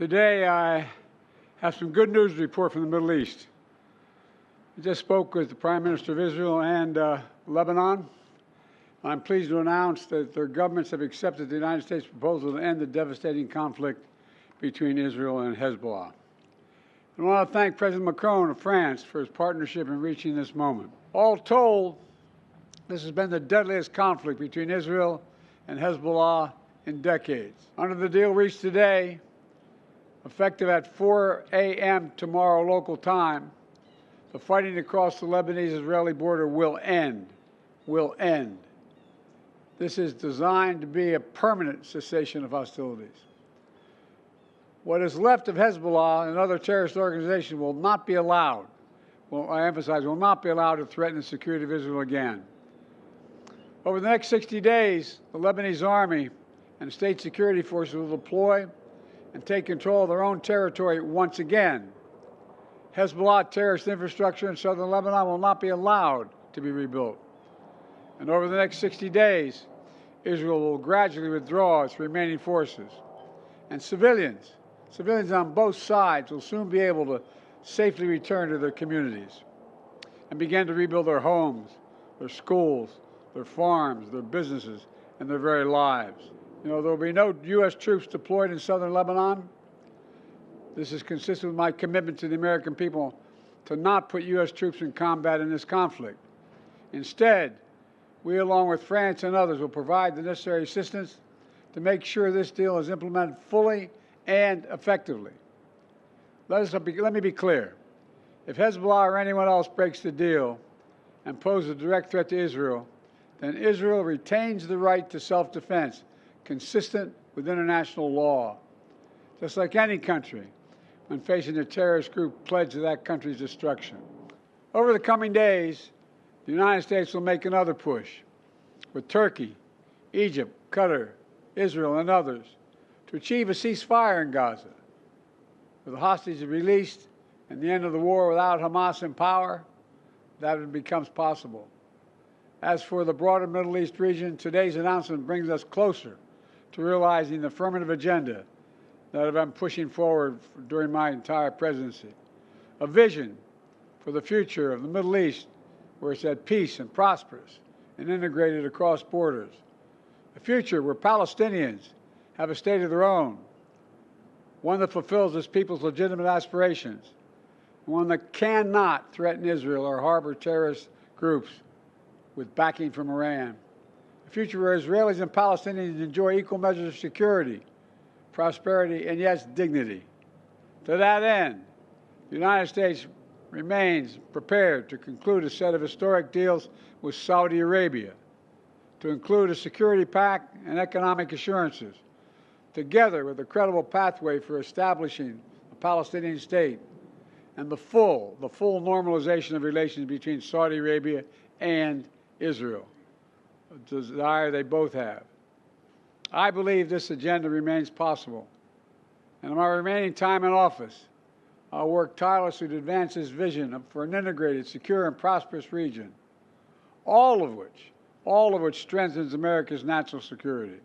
Today, I have some good news to report from the Middle East. I just spoke with the Prime Minister of Israel and Lebanon. I'm pleased to announce that their governments have accepted the United States proposal to end the devastating conflict between Israel and Hezbollah. I want to thank President Macron of France for his partnership in reaching this moment. All told, this has been the deadliest conflict between Israel and Hezbollah in decades. Under the deal reached today, effective at 4 a.m. tomorrow local time, the fighting across the Lebanese-Israeli border will end. Will end. This is designed to be a permanent cessation of hostilities. What is left of Hezbollah and other terrorist organizations will not be allowed, I emphasize, will not be allowed to threaten the security of Israel again. Over the next 60 days, the Lebanese army and state security forces will deploy and take control of their own territory once again. Hezbollah terrorist infrastructure in southern Lebanon will not be allowed to be rebuilt. And over the next 60 days, Israel will gradually withdraw its remaining forces. And civilians on both sides will soon be able to safely return to their communities and begin to rebuild their homes, their schools, their farms, their businesses, and their very lives. There will be no U.S. troops deployed in southern Lebanon. This is consistent with my commitment to the American people to not put U.S. troops in combat in this conflict. Instead, we, along with France and others, will provide the necessary assistance to make sure this deal is implemented fully and effectively. Let me be clear. If Hezbollah or anyone else breaks the deal and poses a direct threat to Israel, then Israel retains the right to self-defense consistent with international law, just like any country when facing a terrorist group pledged to that country's destruction. Over the coming days, the United States will make another push with Turkey, Egypt, Qatar, Israel, and others to achieve a ceasefire in Gaza. With the hostages released and the end of the war without Hamas in power, that becomes possible. As for the broader Middle East region, today's announcement brings us closer to realizing the affirmative agenda that I've been pushing forward during my entire presidency. A vision for the future of the Middle East where it's at peace and prosperous and integrated across borders. A future where Palestinians have a state of their own, one that fulfills its people's legitimate aspirations, one that cannot threaten Israel or harbor terrorist groups with backing from Iran. A future where Israelis and Palestinians enjoy equal measures of security, prosperity, and yes, dignity. To that end, the United States remains prepared to conclude a set of historic deals with Saudi Arabia, to include a security pact and economic assurances, together with a credible pathway for establishing a Palestinian state and the full normalization of relations between Saudi Arabia and Israel, a desire they both have. I believe this agenda remains possible, and in my remaining time in office, I'll work tirelessly to advance this vision for an integrated, secure, and prosperous region, all of which strengthens America's national security.